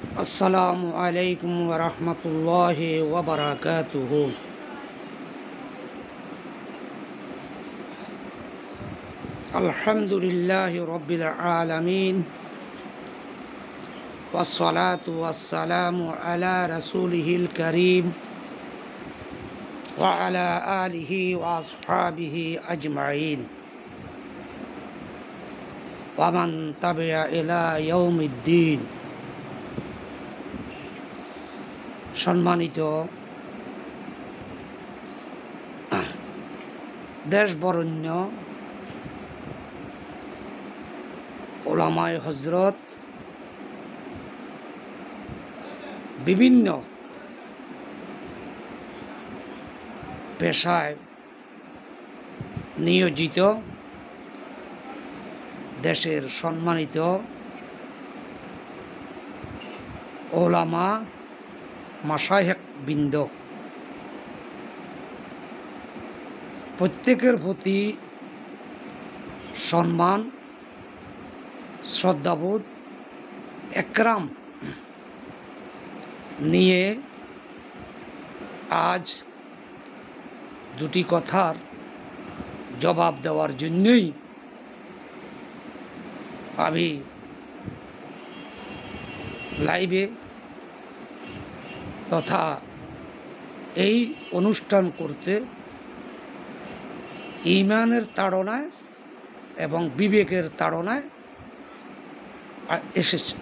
আসসালামু আলাইকুম ওয়া রাহমাতুল্লাহি ওয়া বারাকাতুহু। আলহামদুলিল্লাহি রাব্বিল আলামিন ওয়াসসালাতু ওয়াসসালামু আলা রাসূলিহিল কারীম ওয়া আলা আলিহি ওয়া আসহাবিহি আজমাইন ওয়া মান তাবিআ ইলা ইয়াউমিদ্দিন। সম্মানিত দেশ বরেণ্য ওলামায়ে হযরত, বিভিন্ন পেশায় নিয়োজিত দেশের সম্মানিত ওলামা মাশায়েখ বৃন্দ, প্রত্যেকের প্রতি সম্মান, শ্রদ্ধাবোধ, একরাম নিয়ে আজ দুটি কথার জবাব দেওয়ার জন্যই আমি লাইভে তথা এই অনুষ্ঠান করতে ঈমানের তাড়নায় এবং বিবেকের তাড়নায় এসেছি,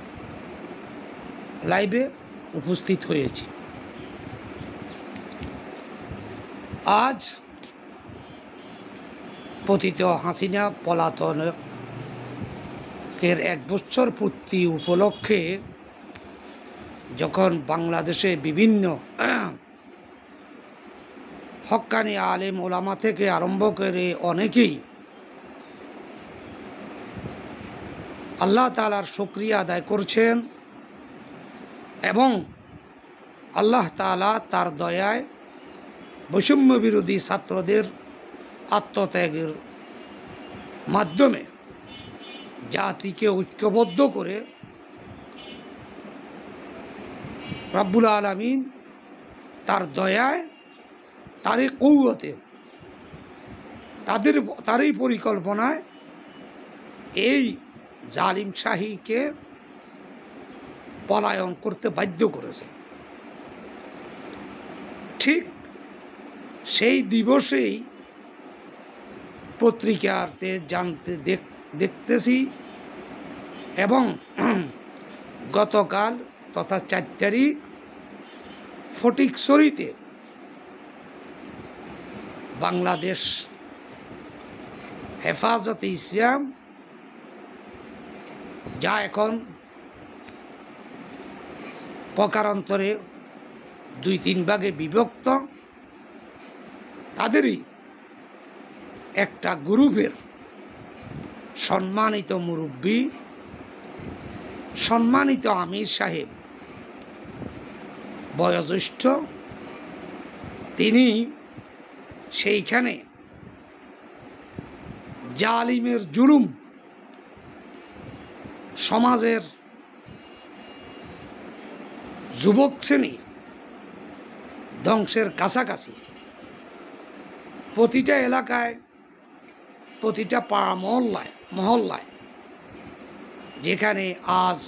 লাইভে উপস্থিত হয়েছি। আজ পতিত হাসিনা পলাতনের 1 বছর পূর্তি উপলক্ষে যখন বাংলাদেশে বিভিন্ন হক্কানি আলেম ওলামা থেকে আরম্ভ করে অনেকেই আল্লাহ তাআলার শুকরিয়া আদায় করছেন এবং আল্লাহ তাআলা তার দয়ায় বৈষম্য বিরোধী ছাত্রদের আত্মত্যাগের মাধ্যমে জাতিকে ঐক্যবদ্ধ করে রব্বুল আলামিন তার দয়ায়, তারই কৌয়তে, তারই পরিকল্পনায় এই জালিম শাহীকে পলায়ন করতে বাধ্য করেছে। ঠিক সেই দিবসেই পত্রিকাতে দেখতেছি এবং গতকাল তথা 4 তারিখ ফটিকছড়িতে বাংলাদেশ হেফাজতে ইসলাম, যা এখন প্রকারান্তরে 2-3 ভাগে বিভক্ত, তাদেরই একটা গ্রুপের সম্মানিত মুরব্বী, সম্মানিত আমির সাহেব, বয়োজ্যেষ্ঠ, তিনি সেইখানে জালিমের জুলুম, সমাজের যুবক শ্রেণী ধ্বংসের কাছাকাছি, প্রতিটা এলাকায়, প্রতিটা পাড়া মহল্লায় যেখানে আজ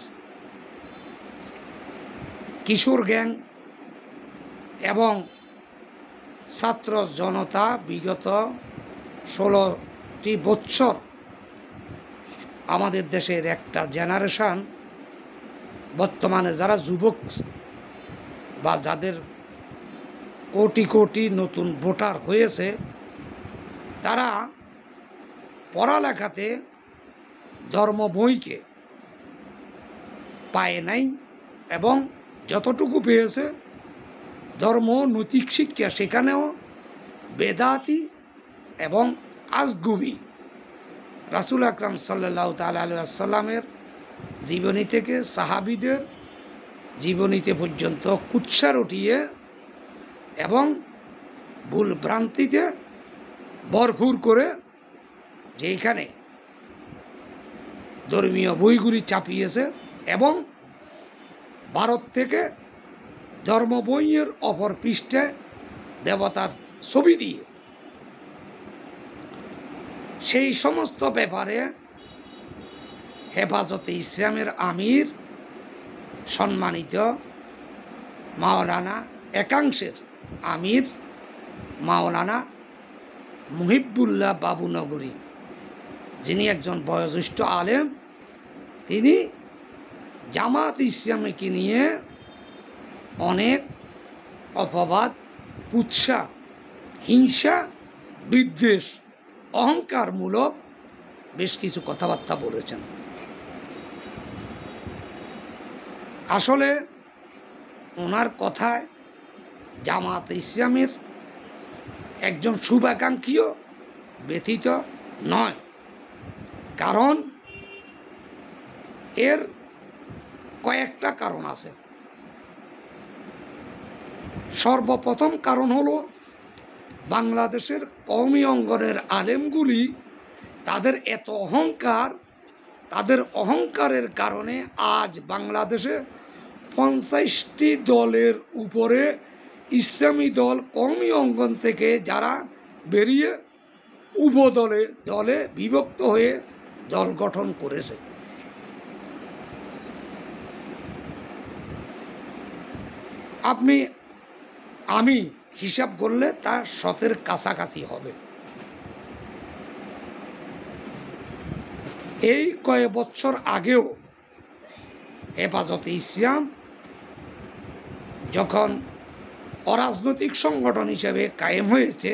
কিশোর গ্যাং এবং ছাত্র জনতা বিগত 16টি বছর আমাদের দেশের একটা জেনারেশন, বর্তমানে যারা যুবক বা যাদের কোটি কোটি নতুন ভোটার হয়েছে, তারা পড়ালেখাতে ধর্ম বইকে পায় নাই এবং যতটুকু পেয়েছে ধর্ম নৈতিক শিক্ষা, সেখানেও বেদাতি এবং আজগুবি রাসূল আকরাম সাল্লাল্লাহু তাআলা আলাইহি ওয়াসাল্লামের জীবনী থেকে সাহাবীদের জীবনীতে পর্যন্ত কুৎসা রটিয়ে এবং ভুল ভ্রান্তিতে ভরপুর করে যেখানে ধর্মীয় বইগুলি চাপিয়েছে এবং ভারত থেকে ধর্ম বইয়ের অপর পৃষ্ঠে দেবতার ছবি দিয়ে সেই সমস্ত ব্যাপারে হেফাজতে ইসলামের আমির সম্মানিত মাওলানা একাংশের আমির মাওলানা মুহিবুল্লাহ বাবুনগরী, যিনি একজন বয়োজ্যেষ্ঠ আলেম, তিনি জামাত ইসলামীকে নিয়ে অনেক অপবাদ, কুৎসা, হিংসা, বিদ্বেষ, অহংকারমূলক বেশ কিছু কথাবার্তা বলেছেন। আসলে ওনার কথায় জামাত ইসলামের একজন শুভাকাঙ্ক্ষীও ব্যথিত নয়, কারণ এর কয়েকটা কারণ আছে। সর্বপ্রথম কারণ হলো বাংলাদেশের কওমি অঙ্গনের আলেমগুলি তাদের এত অহংকার, তাদের অহংকারের কারণে আজ বাংলাদেশে 50টি দলের উপরে ইসলামী দল কওমি অঙ্গন থেকে যারা বেরিয়ে উপদলে দলে বিভক্ত হয়ে দল গঠন করেছে। আমি হিসাব করলে তা 100-এর কাছাকাছি হবে। এই কয়েক বছর আগেও হেফাজতে ইসলাম যখন অরাজনৈতিক সংগঠন হিসাবে কায়েম হয়েছে,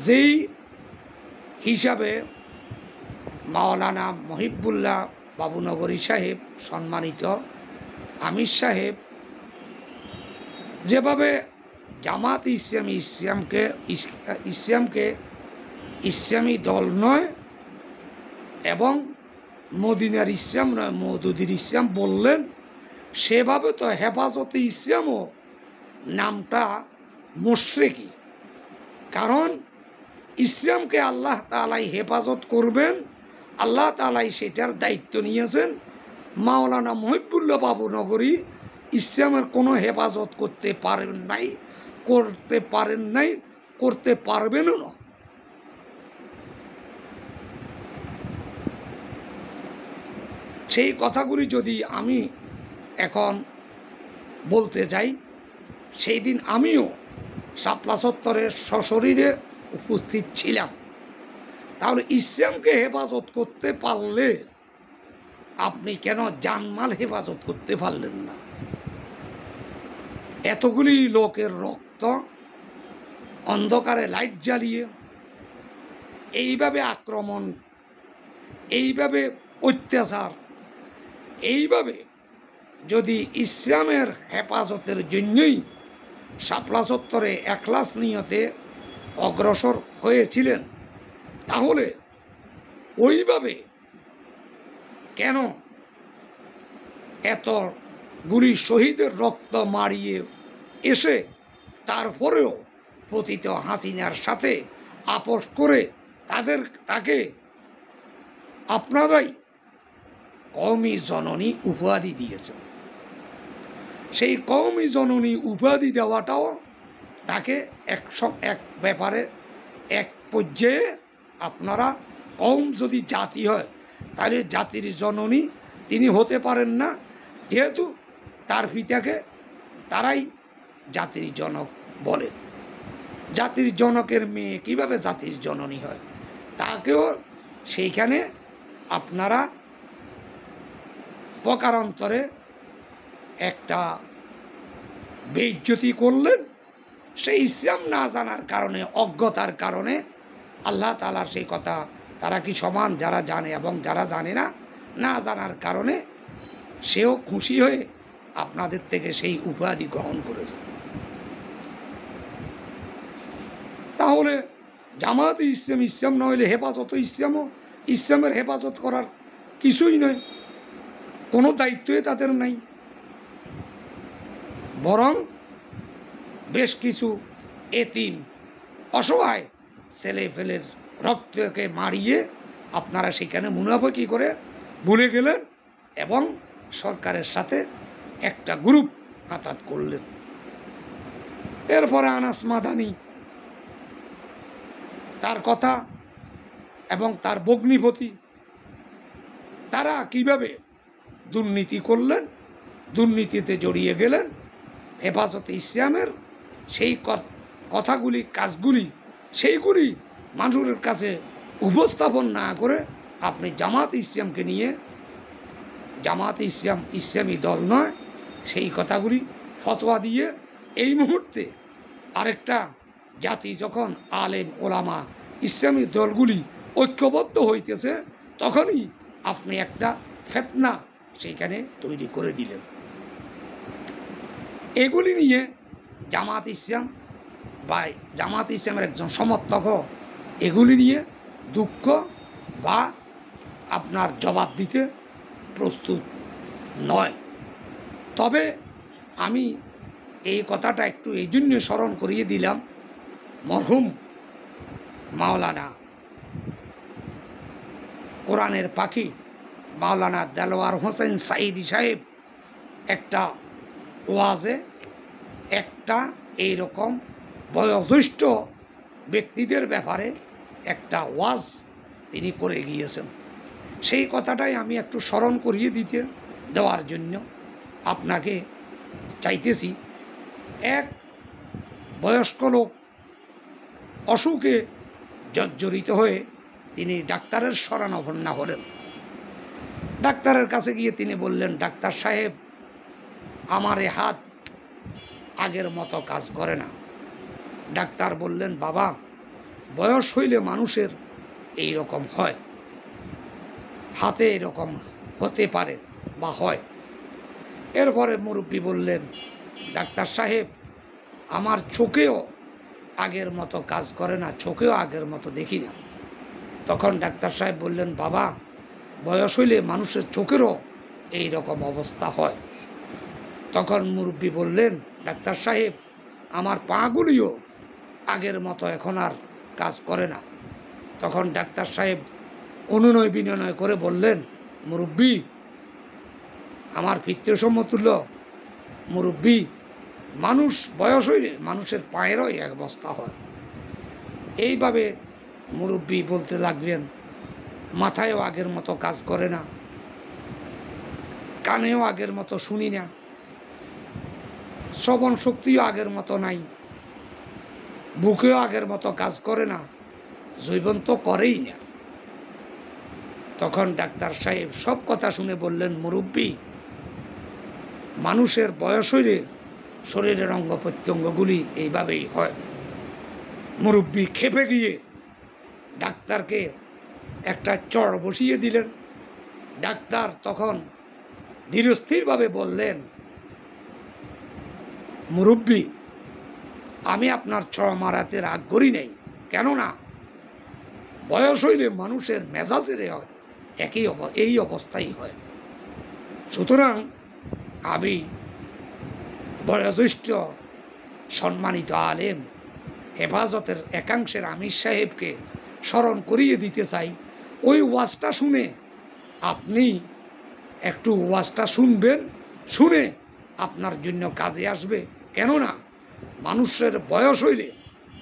যেই হিসাবে মাওলানা মুহিবুল্লাহ বাবুনগরী সাহেব, সম্মানিত আমির সাহেব, যেভাবে জামাত ইসলামকে ইসলামী দল নয় এবং মদিনার ইসলাম নয় মওদুদির ইসলাম বললেন, সেভাবে তো হেফাজতে ইসলামও নামটা মুশরিকি। কারণ ইসলামকে আল্লাহ তাআলাই হেফাজত করবেন, আল্লাহ তাআলাই সেটার দায়িত্ব নিয়েছেন। মাওলানা মুহিবুল্লাহ বাবুনগরী ইসলামের কোনো হেফাজত করতে পারেন নাই, করতে পারবেনও না। সেই কথাগুলি যদি আমি এখন বলতে যাই, সেই দিন আমিও শাপলা চত্বরে সশরীরে উপস্থিত ছিলাম। তাহলে ইসলামকে হেফাজত করতে পারলে আপনি কেন জানমাল হেফাজত করতে পারলেন না? এতগুলি লোকের রক্ত অন্ধকারে লাইট জ্বালিয়ে এইভাবে আক্রমণ, এইভাবে অত্যাচার, এইভাবে যদি ইসলামের হেফাজতের জন্যই শাপলা চত্বরে এখলাস নিয়তে অগ্রসর হয়েছিলেন, তাহলে ওইভাবে কেন এতগুলি শহীদের রক্ত মারিয়ে এসে তারপরেও পতিত হাসিনার সাথে আপোষ করে তাকে আপনারাই কওমি জননী উপাধি দিয়েছেন? সেই কওমি জননী উপাধি দেওয়াটাও তাকে এক ব্যাপারে এক পর্যায়ে আপনারা কওম যদি জাতি হয় তাহলে জাতির জননী তিনি হতে পারেন না, যেহেতু তার পিতাকে তারাই জাতির জনক বলে। জাতির জনকের মেয়ে কিভাবে জাতির জননী হয়? তাকেও সেইখানে আপনারা প্রকারান্তরে একটা বেইজ্জতি করলেন। সেই ইসলাম না জানার কারণে, অজ্ঞতার কারণে আল্লাহ তাআলার সেই কথা তারা কি সমান? যারা জানে এবং যারা জানে না, না জানার কারণে সেও খুশি হয়ে আপনাদের থেকে সেই উপাধি গ্রহণ করেছে। তাহলে জামাত ইসলাম না হইলে হেফাজত ইসলামও, ইসলামের হেফাজত করার কিছুই নয়, কোনো দায়িত্বই তাদের নাই। বরং বেশ কিছু এতিম অসহায় ছেলে ফেলের রক্তকে মারিয়ে আপনারা সেখানে মুনাফিকি করে ভুলে গেলেন এবং সরকারের সাথে একটা গ্রুপ আতাত করলেন। এরপরে আনাস মাদানী তার কথা এবং তার ভগ্নিপতি তারা কিভাবে দুর্নীতি করলেন, দুর্নীতিতে জড়িয়ে গেলেন, হেফাজতে ইসলামের সেই কথাগুলি, কাজগুলি, সেইগুলি মানুষের কাছে উপস্থাপন না করে আপনি জামাত ইসলামকে নিয়ে, জামাত ইসলাম ইসলামী দল নয়, সেই কথাগুলি ফতোয়া দিয়ে এই মুহূর্তে আরেকটা জাতি যখন আলেম ওলামা ইসলামী দলগুলি ঐক্যবদ্ধ হইতেছে, তখনই আপনি একটা ফিতনা সেইখানে তৈরি করে দিলেন। এগুলি নিয়ে জামাত ইসলাম বা জামাত ইসলামের একজন সমর্থক এগুলি নিয়ে দুঃখ বা আপনার জবাব দিতে প্রস্তুত নয়। তবে আমি এই কথাটা একটু এই জন্য স্মরণ করিয়ে দিলাম, মরহুম মাওলানা কোরআনের পাখি মাওলানা দেলোয়ার হোসেন সাঈদী সাহেব একটা ওয়াজে একটা এইরকম বয়োজ্যেষ্ঠ ব্যক্তিদের ব্যাপারে একটা ওয়াজ তিনি করে গিয়েছেন। সেই কথাটাই আমি একটু স্মরণ করিয়ে দেওয়ার জন্য আপনাকে চাইতেছি। এক বয়স্ক লোক অসুখে জর্জরিত হয়ে তিনি ডাক্তারের শরণাপন্ন হলেন। ডাক্তারের কাছে গিয়ে তিনি বললেন, ডাক্তার সাহেব, আমার এ হাত আগের মতো কাজ করে না। ডাক্তার বললেন, বাবা, বয়স হইলে মানুষের এই রকম হয়, হাতে এরকম হতে পারে বা হয়। এরপরে মুরব্বী বললেন, ডাক্তার সাহেব, আমার চোখেও আগের মতো কাজ করে না, চোখেও আগের মতো দেখি না। তখন ডাক্তার সাহেব বললেন, বাবা, বয়স হইলে মানুষের চোখেরও এই রকম অবস্থা হয়। তখন মুরব্বী বললেন, ডাক্তার সাহেব, আমার পাগুলিও আগের মতো এখন আর কাজ করে না। তখন ডাক্তার সাহেব অনুনয় বিনয় করে বললেন, মুরব্বী, আমার পিতৃ সমতুল্য মুরব্বী, মানুষ বয়স হইলে মানুষের পায়েরও এক অবস্থা হয়। এইভাবে মুরব্বী বলতে লাগলেন, মাথায়ও আগের মতো কাজ করে না, কানেও আগের মতো শুনি না, শ্রবণ শক্তিও আগের মতো নাই, বুকেও আগের মতো কাজ করে না, জৈবন তো করেই না। তখন ডাক্তার সাহেব সব কথা শুনে বললেন, মুরব্বী, মানুষের বয়স হইলে শরীরের অঙ্গ প্রত্যঙ্গগুলি এইভাবেই হয়। মুরব্বী খেপে গিয়ে ডাক্তারকে একটা চড় বসিয়ে দিলেন। ডাক্তার তখন ধীরস্থিরভাবে বললেন, মুরব্বী, আমি আপনার চড় মারাতে রাগ করি নাই, কেননা বয়স হইলে মানুষের মেজাজের এই অবস্থাই হয়। সুতরাং আমি বয়োজ্যেষ্ঠ সম্মানিত আলেম হেফাজতের একাংশের আমির সাহেবকে স্মরণ করিয়ে দিতে চাই, ওই ওয়াজটা শুনে আপনি একটু ওয়াজটা শুনবেন, শুনে আপনার জন্য কাজে আসবে। কেননা মানুষের বয়স হইলে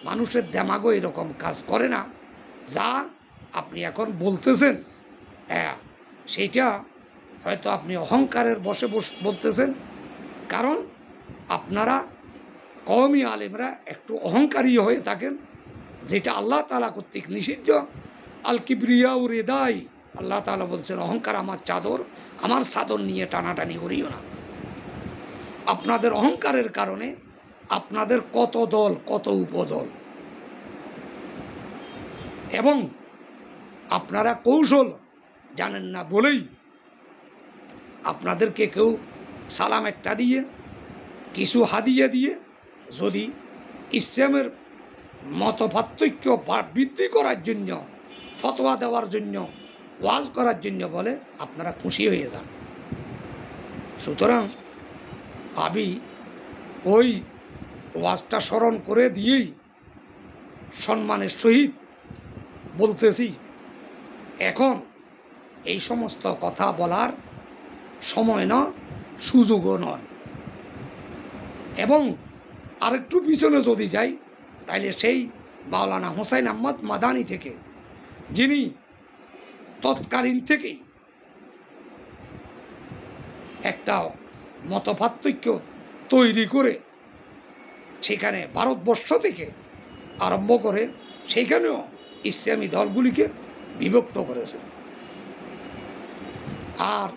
মানুষের দেমাগও এরকম কাজ করে না। যা আপনি এখন বলতেছেন, সেইটা হয়তো আপনি অহংকারের বশে বলতেছেন, কারণ আপনারা কওমি আলেমরা একটু অহংকারী হয়ে থাকেন, যেটা আল্লাহ তাআলা কর্তৃক নিষিদ্ধ। আল কিবরিয়া ও রেদাই, আল্লাহ তাআলা বলছেন, অহংকার আমার চাদর, আমার চাদর নিয়ে টানাটানি করিও না। আপনাদের অহংকারের কারণে আপনাদের কত দল, কত উপদল, এবং আপনারা কৌশল জানেন না বলেই আপনাদেরকে কেউ সালাম একটা দিয়ে, কিছু হাদিয়া দিয়ে, যদি ইসলামের মতপার্থক্য বৃদ্ধি করার জন্য, ফতোয়া দেওয়ার জন্য, ওয়াজ করার জন্য বলে, আপনারা খুশি হয়ে যান। সুতরাং আমি ওই ওয়াজটা স্মরণ করে দিয়েই সম্মানের সহিত বলতেছি, এখন এই সমস্ত কথা বলার সময় না, সুযোগও নয়। এবং আরেকটু পিছনে যদি যাই তাইলে সেই মাওলানা হোসাইন আহমদ মাদানি থেকে, যিনি তৎকালীন থেকেই একটা মতপার্থক্য তৈরি করে সেখানে ভারতবর্ষ থেকে আরম্ভ করে সেখানেও ইসলামী দলগুলিকে বিভক্ত করেছেন। আর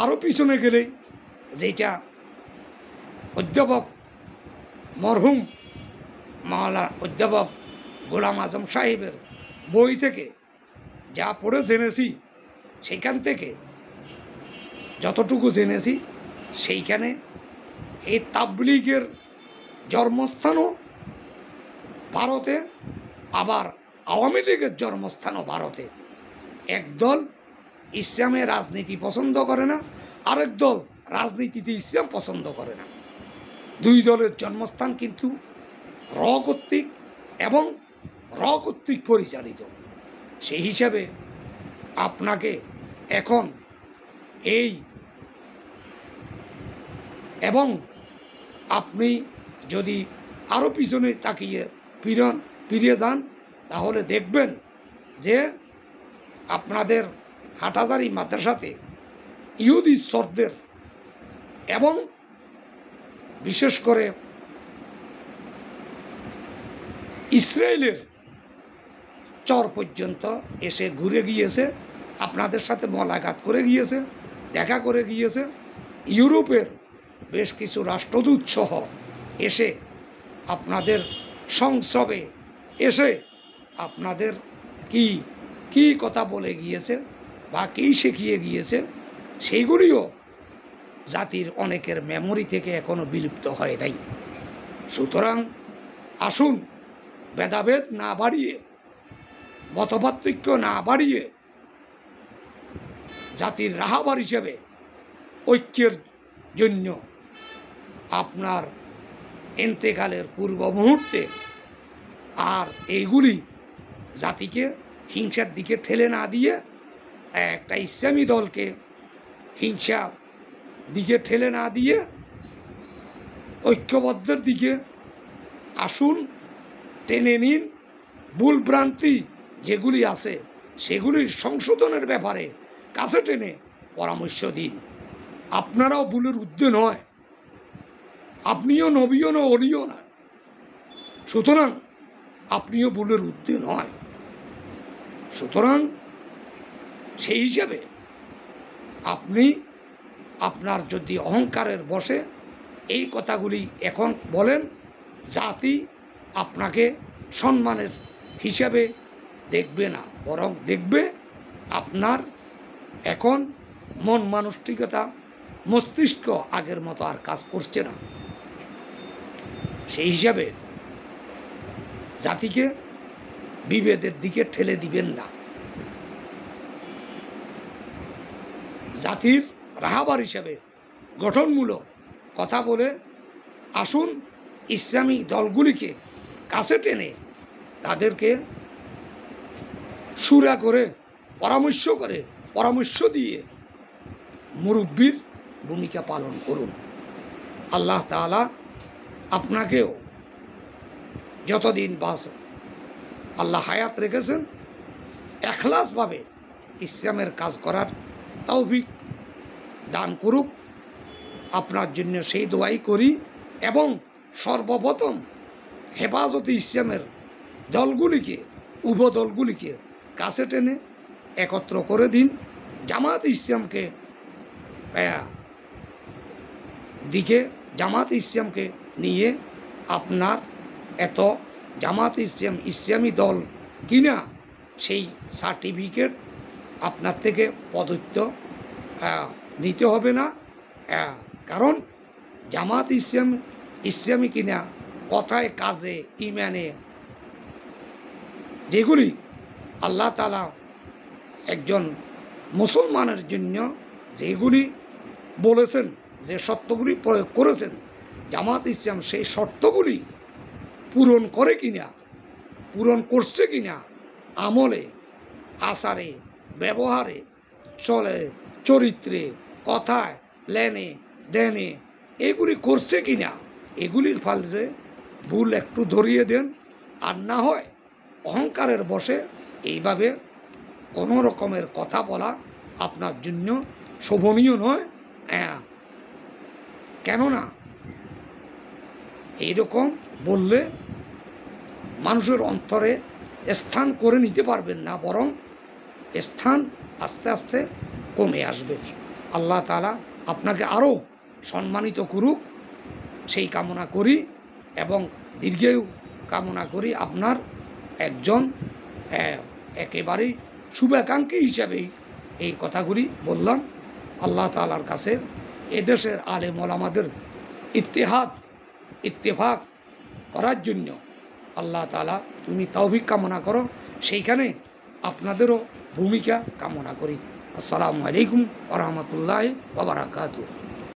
আরও পিছনে গেলে যেটা অধ্যাপক মরহুম মাওলানা অধ্যাপক গোলাম আজম সাহেবের বই থেকে যা পড়ে জেনেছি, সেইখান থেকে যতটুকু জেনেছি, সেইখানে এই তাবলীগের জন্মস্থানও ভারতে, আবার আওয়ামী লীগের জন্মস্থানও ভারতে। একদল ইসলামে রাজনীতি পছন্দ করে না, আরেক দল রাজনীতিতে ইসলাম পছন্দ করে না। দুই দলের জন্মস্থান কিন্তু র কর্তৃক এবং র কর্তৃক পরিচালিত। সেই হিসাবে আপনাকে এখন এই এবং আপনি যদি আরও পিছনে তাকিয়ে ফিরে যান তাহলে দেখবেন যে আপনাদের হাটহাজারী মাদ্রাসাতে ইহুদি ঈশ্বরদের এবং বিশেষ করে ইসরায়েলের চর পর্যন্ত এসে ঘুরে গিয়েছে, আপনাদের সাথে মোলাকাত করে গিয়েছে, দেখা করে গিয়েছে। ইউরোপের বেশ কিছু রাষ্ট্রদূত সহ এসে আপনাদের সংস্রবে এসে আপনাদের কি কি কথা বলে গিয়েছে বা কী শিখিয়ে গিয়েছে, সেইগুলিও জাতির অনেকের মেমোরি থেকে এখনো বিলুপ্ত হয় নাই। সুতরাং আসুন ভেদাভেদ না বাড়িয়ে, মতপার্থক্য না বাড়িয়ে, জাতির রাহাবার হিসেবে ঐক্যের জন্য আপনার এন্তেকালের পূর্ব মুহূর্তে আর এইগুলি জাতিকে হিংসার দিকে ঠেলে না দিয়ে, একটা ইসলামী দলকে হিংসা দিকে ঠেলে না দিয়ে ঐক্যবদ্ধের দিকে আসুন, টেনে নিন। ভুল ভ্রান্তি যেগুলি আছে সেগুলির সংশোধনের ব্যাপারে কাছে টেনে পরামর্শ দিন। আপনারাও ভুলের ঊর্ধ্বে নয়, আপনিও নবীও না, অলিও না, সুতরাং আপনিও ভুলের ঊর্ধ্বে নয়। সুতরাং সেই হিসাবে আপনি আপনার যদি অহংকারের বশে এই কথাগুলি এখন বলেন, জাতি আপনাকে সম্মানের হিসাবে দেখবে না, বরং দেখবে আপনার এখন মন মানসিকতা, মস্তিষ্ক আগের মতো আর কাজ করছে না। সেই হিসাবে জাতিকে বিভেদের দিকে ঠেলে দিবেন না। জাতির রাহাবার হিসাবে গঠনমূলক কথা বলে আসুন, ইসলামী দলগুলিকে কাছে টেনে তাদেরকে সুরা করে পরামর্শ দিয়ে মুরব্বীর ভূমিকা পালন করুন। আল্লাহ তাআলা আপনাকেও যতদিন আল্লাহ হায়াত রেখেছেন এখলাসভাবে ইসলামের কাজ করার তৌফিক দান করুক। আপনার জন্য সেই দোয়াই করি। এবং সর্বপ্রথম হেফাজতে ইসলামের দলগুলিকে, উপদলগুলিকে কাছে টেনে একত্র করে দিন। জামাত ইসলামকে ইসলামকে নিয়ে আপনার এত জামাত ইসলাম ইসলামী দল কিনা সেই সার্টিফিকেট আপনার থেকে প্রদত্ত নিতে হবে না। কারণ জামাত ইসলামী কিনা কথায়, কাজে, ইমানে যেগুলি আল্লাহ তাআলা একজন মুসলমানের জন্য যেগুলি বলেছেন, যে শর্তগুলি প্রয়োগ করেছেন, জামাত ইসলাম সেই শর্তগুলি পূরণ করে কিনা, পূরণ করছে কিনা, আমলে, আচারে, ব্যবহারে, চরিত্রে, কথায়, লেনে দেনে এগুলি করছে কিনা, এগুলির ফলে ভুল একটু ধরিয়ে দেন, আর না হয় অহংকারের বশে এইভাবে কোনো রকমের কথা বলা আপনার জন্য শোভনীয় নয়। হ্যাঁ, কেননা এইরকম বললে মানুষের অন্তরে স্থান করে নিতে পারবেন না, বরং স্থান আস্তে আস্তে কমে আসবে। আল্লাহ তাআলা আপনাকে আরও সম্মানিত করুক সেই কামনা করি, এবং দীর্ঘায়ু কামনা করি। আপনার একজন একেবারেই শুভাকাঙ্ক্ষী হিসাবেই এই কথাগুলি বললাম। আল্লাহ তাআলার কাছে এদেশের আলেম ওলামাদের ইত্তেফাক করার জন্য আল্লাহ তাআলা তুমি তৌফিক কামনা করো, সেইখানে আপনাদেরও ভূমিকা কামনা করি। আসসালামু আলাইকুম ওয়া রাহমাতুল্লাহি ওয়া বারাকাতুহু।